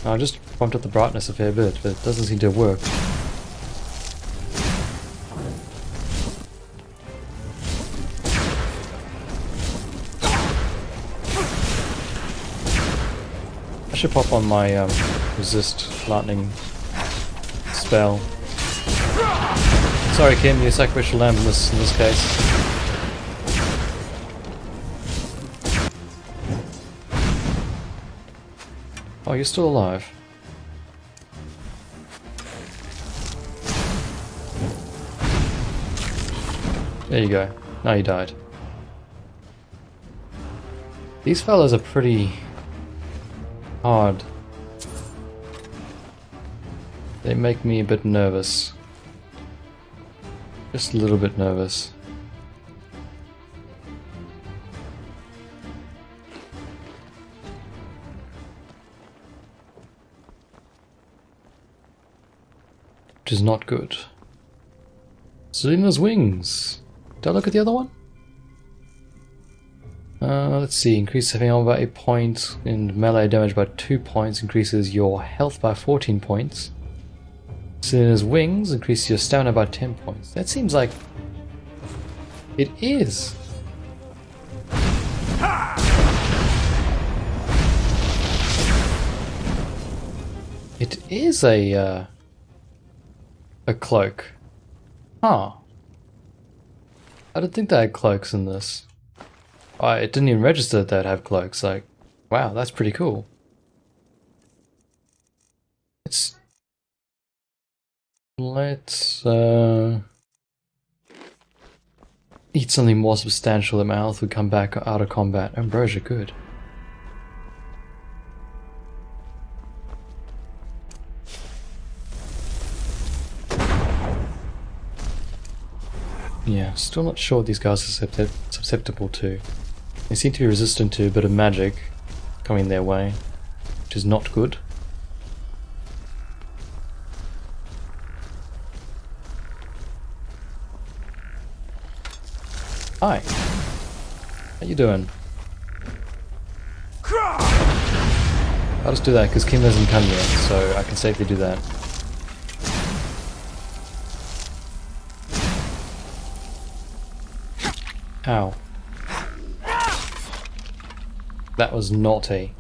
I just bumped up the brightness a fair bit, but it doesn't seem to have worked. I should pop on my resist lightning spell. Sorry Kim, you're sacrificial lamb in this case. Oh, you're still alive. There you go. Now you died. These fellas are pretty hard. They make me a bit nervous. Just a little bit nervous. Which is not good. Selena's wings. Did I look at the other one? Let's see. Increase saving armor by 8 points and melee damage by 2 points. Increases your health by 14 points. Selena's wings increase your stamina by 10 points. That seems like it is. It is a cloak. Huh. I didn't think they had cloaks in this. It didn't even register that they'd have cloaks. Like, wow, that's pretty cool. Let's eat something more substantial that my health would come back out of combat. Ambrosia, good. Yeah, still not sure what these guys are susceptible to. They seem to be resistant to a bit of magic coming their way, which is not good. Hi. How you doing? I'll just do that because Kim hasn't come yet, so I can safely do that. Ow. That was naughty.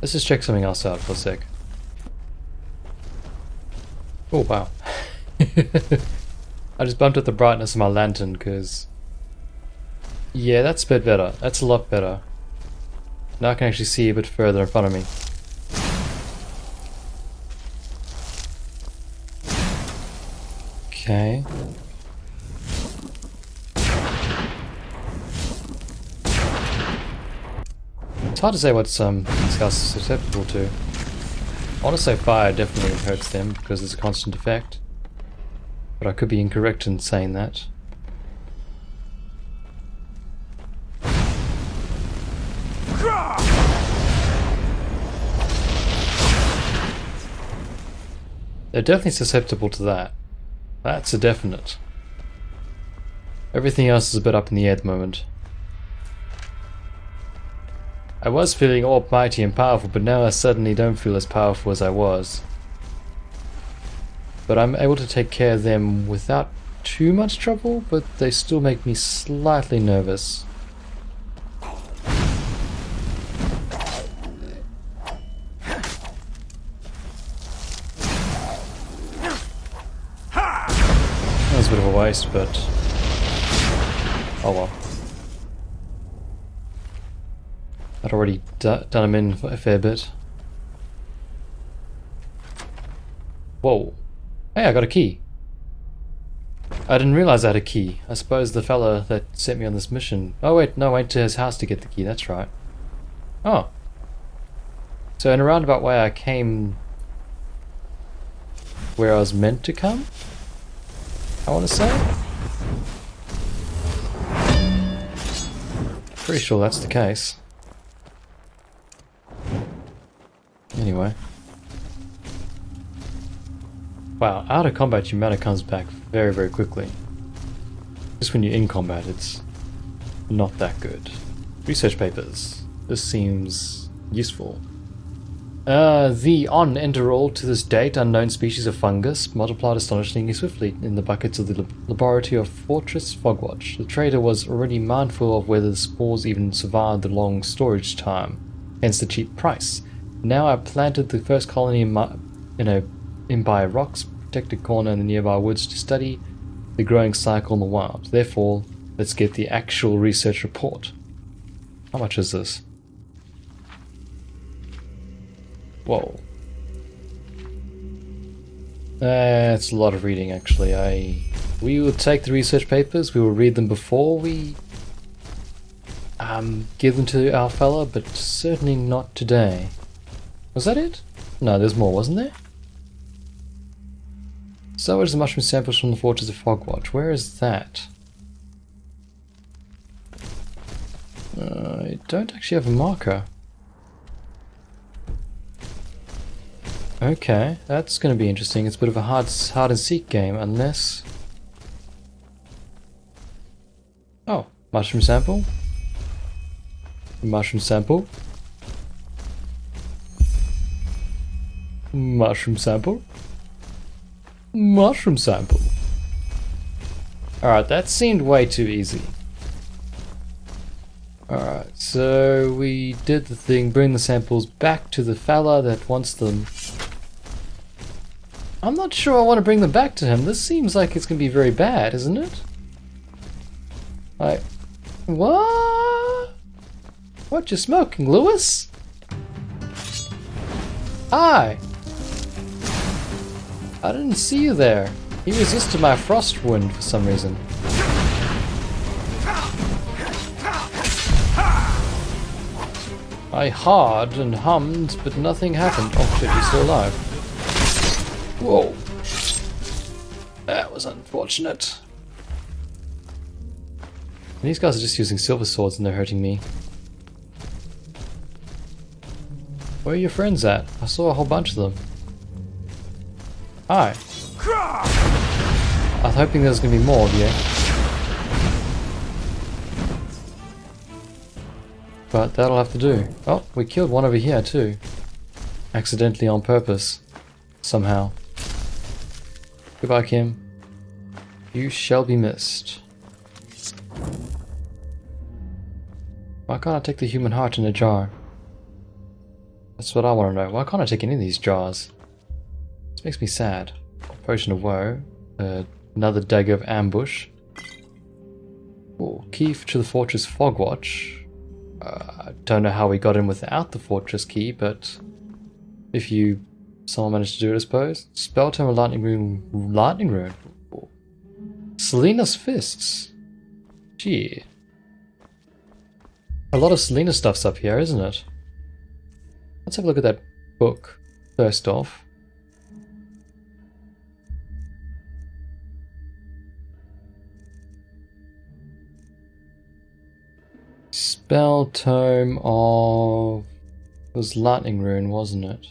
Let's just check something else out for a sec. Oh wow. I just bumped up the brightness of my lantern because... yeah, that's a bit better. That's a lot better. Now I can actually see a bit further in front of me. Okay. It's hard to say what these guys are susceptible to. I want to say fire definitely hurts them because it's a constant effect. But I could be incorrect in saying that. They're definitely susceptible to that. That's a definite. Everything else is a bit up in the air at the moment. I was feeling almighty and powerful, but now I suddenly don't feel as powerful as I was. But I'm able to take care of them without too much trouble, but they still make me slightly nervous. That was a bit of a waste, but oh well. I'd already done him in a fair bit. Whoa. Hey, I got a key. I didn't realize I had a key. I suppose the fella that sent me on this mission... oh wait, no, I went to his house to get the key, that's right. Oh. So in a roundabout way I came... where I was meant to come? I want to say? Pretty sure that's the case. Anyway. Wow, out of combat your mana comes back very, very quickly. Just when you're in combat, it's not that good. Research papers. This seems useful. On Enderal to this date, unknown species of fungus multiplied astonishingly swiftly in the buckets of the laboratory of Fortress Fogwatch. The trader was already mindful of whether the spores even survived the long storage time, hence the cheap price. Now I planted the first colony in by a rocks protected corner in the nearby woods to study the growing cycle in the wild. Therefore, let's get the actual research report. How much is this? Whoa. That's a lot of reading, actually. We will take the research papers, we will read them before we give them to our fella, but certainly not today. Was that it? No, there's more, wasn't there? So where's the mushroom samples from the Fortress of Fogwatch? Where is that? I don't actually have a marker. Okay, that's going to be interesting. It's a bit of a hide and seek game, unless... Oh, mushroom sample. Mushroom sample. Mushroom sample. Mushroom sample. Alright, that seemed way too easy. Alright, so we did the thing, bring the samples back to the fella that wants them. I'm not sure I want to bring them back to him. This seems like it's going to be very bad, isn't it? Like, what? What you smoking, Lewis? Hi! I didn't see you there. He resisted my frost wound for some reason. I hawed and hummed, but nothing happened. Oh shit, he's still alive. Whoa. That was unfortunate. These guys are just using silver swords and they're hurting me. Where are your friends at? I saw a whole bunch of them. Hi. I was hoping there was going to be more of you. But that'll have to do. Oh, we killed one over here too. Accidentally on purpose. Somehow. Goodbye, Kim. You shall be missed. Why can't I take the human heart in a jar? That's what I want to know. Why can't I take any of these jars? This makes me sad. Potion of woe. Another dagger of ambush. Oh, key to the Fortress Fogwatch. I don't know how we got in without the fortress key, but if someone managed to do it, I suppose. Spell tome of lightning rune. Oh. Selena's fists. Gee. A lot of Selena stuff's up here, isn't it? Let's have a look at that book first off. Spell tome of... It was lightning rune, wasn't it?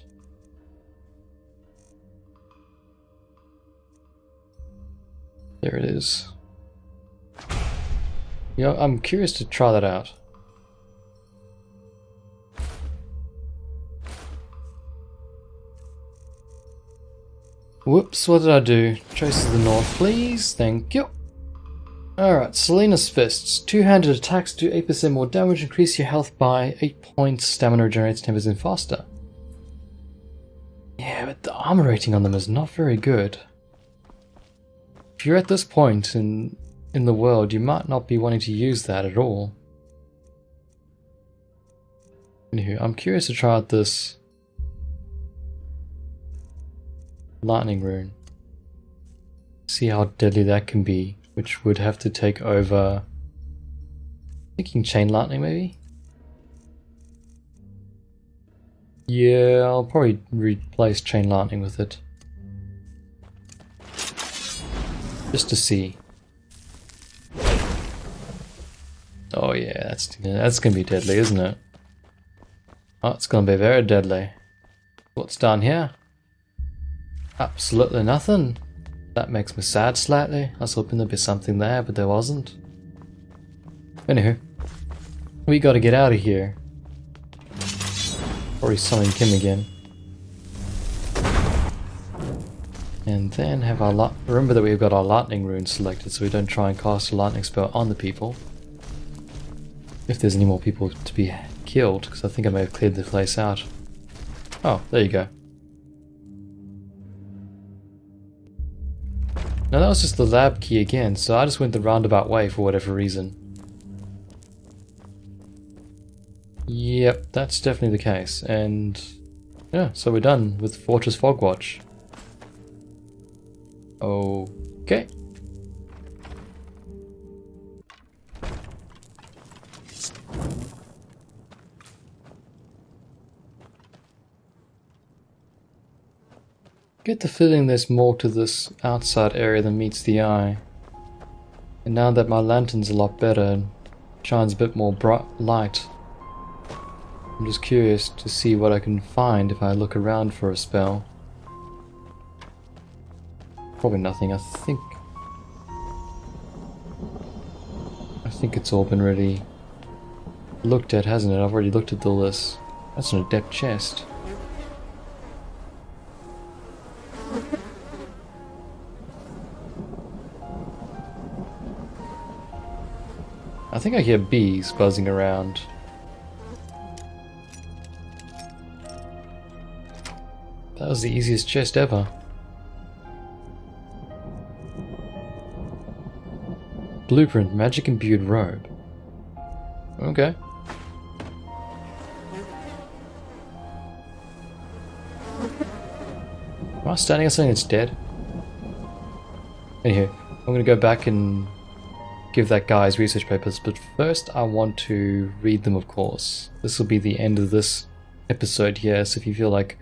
There it is. You know, I'm curious to try that out. Whoops, what did I do? Trace to the north, please. Thank you. Alright, Selena's Fists. Two-handed attacks do 8% more damage, increase your health by 8 points, stamina regenerates 10% faster. Yeah, but the armor rating on them is not very good. If you're at this point in the world, you might not be wanting to use that at all. Anywho, I'm curious to try out this lightning rune. See how deadly that can be. Which would have to take over... Thinking chain lightning, maybe? Yeah, I'll probably replace chain lightning with it. Just to see. Oh yeah, that's gonna be deadly, isn't it? Oh, it's gonna be very deadly. What's down here? Absolutely nothing. That makes me sad slightly. I was hoping there'd be something there, but there wasn't. Anywho, we gotta get out of here. Or he's summoning Kim again. And then have our remember that we've got our lightning rune selected, so we don't try and cast a lightning spell on the people. If there's any more people to be killed, because I think I may have cleared the place out. Oh, there you go. Now that was just the lab key again, so I just went the roundabout way for whatever reason. Yep, that's definitely the case, and yeah, so we're done with Fortress Fogwatch. Okay. Get the feeling there's more to this outside area than meets the eye. And now that my lantern's a lot better and shines a bit more bright light, I'm just curious to see what I can find if I look around for a spell. Probably nothing. I think it's all been really looked at, hasn't it? I've already looked at all this. That's an adept chest. I think I hear bees buzzing around. That was the easiest chest ever. Blueprint, magic imbued robe. Okay. Am I standing on something that's dead? Anywho, I'm gonna go back and give that guy his research papers, but first I want to read them, of course. This will be the end of this episode here, so if you feel like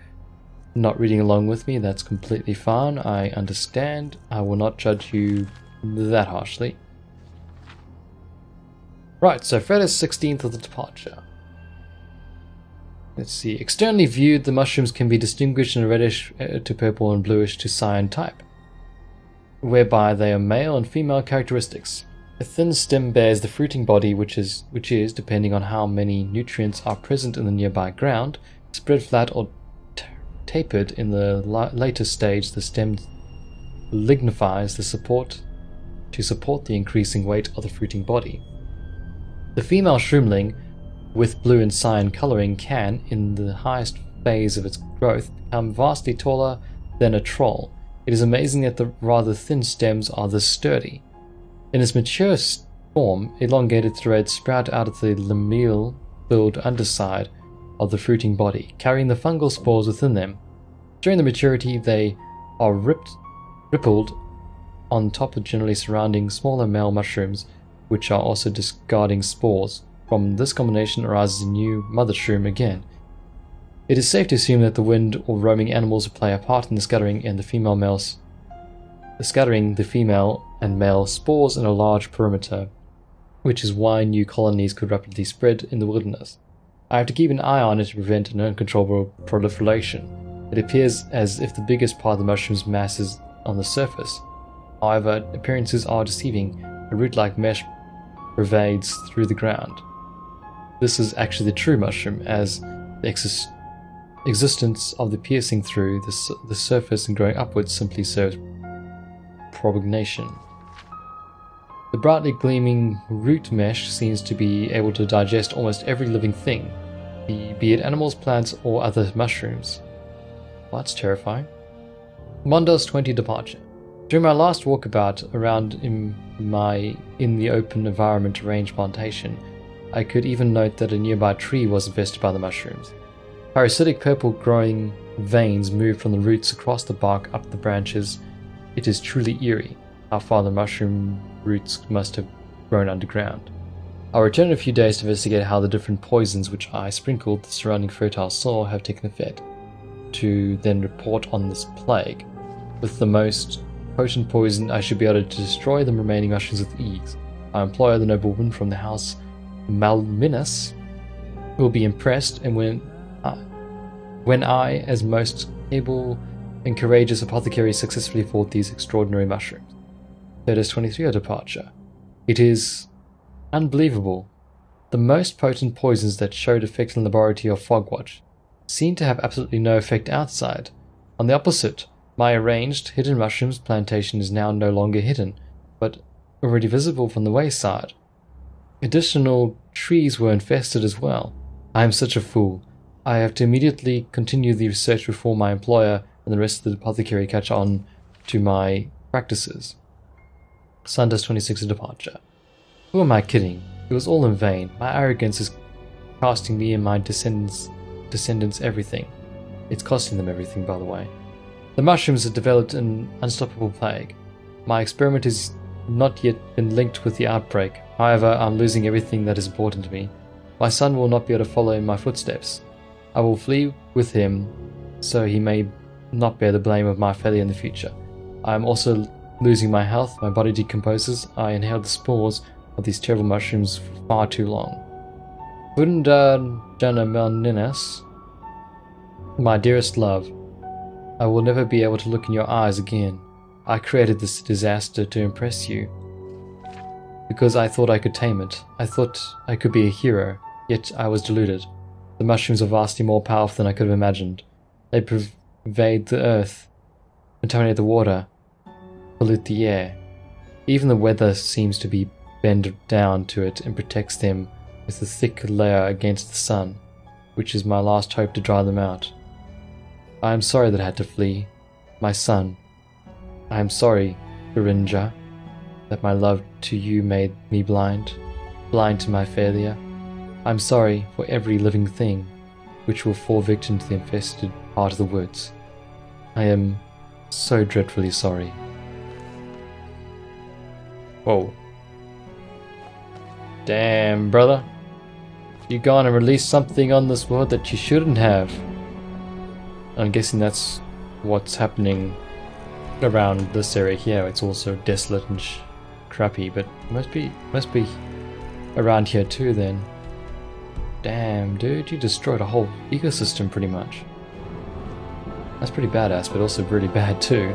not reading along with me, that's completely fine. I understand. I will not judge you that harshly. Right, so Fred is 16th of the departure. Let's see. Externally viewed, the mushrooms can be distinguished in a reddish to purple and bluish to cyan type, whereby they are male and female characteristics. A thin stem bears the fruiting body, which is, depending on how many nutrients are present in the nearby ground, spread flat or tapered. In the later stage, the stem lignifies to support the increasing weight of the fruiting body. The female shroomling, with blue and cyan colouring, can, in the highest phase of its growth, become vastly taller than a troll. It is amazing that the rather thin stems are this sturdy. In its mature form, elongated threads sprout out of the lamelle-filled underside of the fruiting body, carrying the fungal spores within them. During the maturity, they are rippled on top of generally surrounding smaller male mushrooms, which are also discarding spores. From this combination arises a new mother shroom again. It is safe to assume that the wind or roaming animals play a part in the scattering the female and male spores in a large perimeter, which is why new colonies could rapidly spread in the wilderness. I have to keep an eye on it to prevent an uncontrollable proliferation. It appears as if the biggest part of the mushroom's mass is on the surface. However, appearances are deceiving. A root-like mesh pervades through the ground. This is actually the true mushroom, as the existence of the piercing through the surface and growing upwards simply serves propagation. The brightly gleaming root mesh seems to be able to digest almost every living thing, be it animals, plants, or other mushrooms. Well, that's terrifying. Mondos 20 departure. During my last walkabout around in the open environment range plantation, I could even note that a nearby tree was infested by the mushrooms. Parasitic purple growing veins moved from the roots across the bark up the branches. It is truly eerie how far the mushroom roots must have grown underground. I'll return in a few days to investigate how the different poisons which I sprinkled the surrounding fertile soil have taken effect, to then report on this plague. With the most potent poison, I should be able to destroy the remaining mushrooms with ease. I implore the noblewoman from the house Malminus will be impressed, and when I, as most able and courageous apothecary, successfully fought these extraordinary mushrooms. That is 23 a departure. It is unbelievable. The most potent poisons that showed effect in the laboratory of Fogwatch seem to have absolutely no effect outside. On the opposite, My arranged, hidden mushrooms plantation is now no longer hidden, but already visible from the wayside. Additional trees were infested as well. I am such a fool. I have to immediately continue the research before my employer and the rest of the apothecary catch on to my practices. Sundays 26 departure. Who am I kidding? It was all in vain. My arrogance is costing me and my descendants everything. It's costing them everything, by the way. The mushrooms have developed an unstoppable plague. My experiment has not yet been linked with the outbreak. However, I'm losing everything that is important to me. My son will not be able to follow in my footsteps. I will flee with him so he may not bear the blame of my failure in the future. I am also losing my health, my body decomposes, I inhaled the spores of these terrible mushrooms for far too long. Bunda Janamelninas, my dearest love, I will never be able to look in your eyes again. I created this disaster to impress you, because I thought I could tame it. I thought I could be a hero, yet I was deluded. The mushrooms are vastly more powerful than I could have imagined. They pervade the earth, contaminate the water, pollute the air. Even the weather seems to be bent down to it and protects them with a thick layer against the sun, which is my last hope to dry them out. I am sorry that I had to flee. My son. I am sorry, Berinja, that my love to you made me blind to my failure. I am sorry for every living thing which will fall victim to the infested part of the woods. I am so dreadfully sorry. Whoa. Damn, brother. You gone and released something on this world that you shouldn't have. I'm guessing that's what's happening around this area here. It's also desolate and crappy, but must be around here too then. Damn, dude, you destroyed a whole ecosystem pretty much. That's pretty badass, but also really bad too.